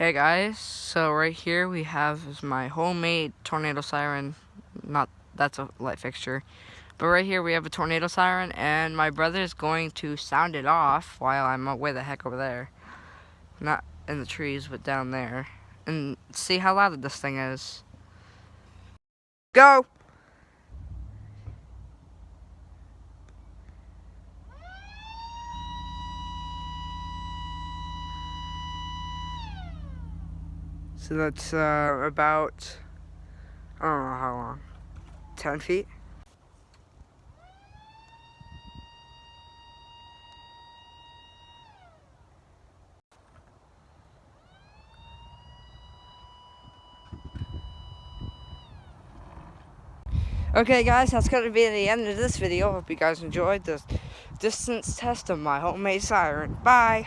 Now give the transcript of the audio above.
Hey guys, so right here we have is my homemade tornado siren. Not that's a light fixture, but right here we have a tornado siren, and my brother is going to sound it off while I'm way the heck over there, not in the trees but down there, and see how loud this thing is. Go! So that's about, I don't know how long, 10 feet. Okay guys, that's going to be the end of this video. Hope you guys enjoyed this distance test of my homemade siren. Bye!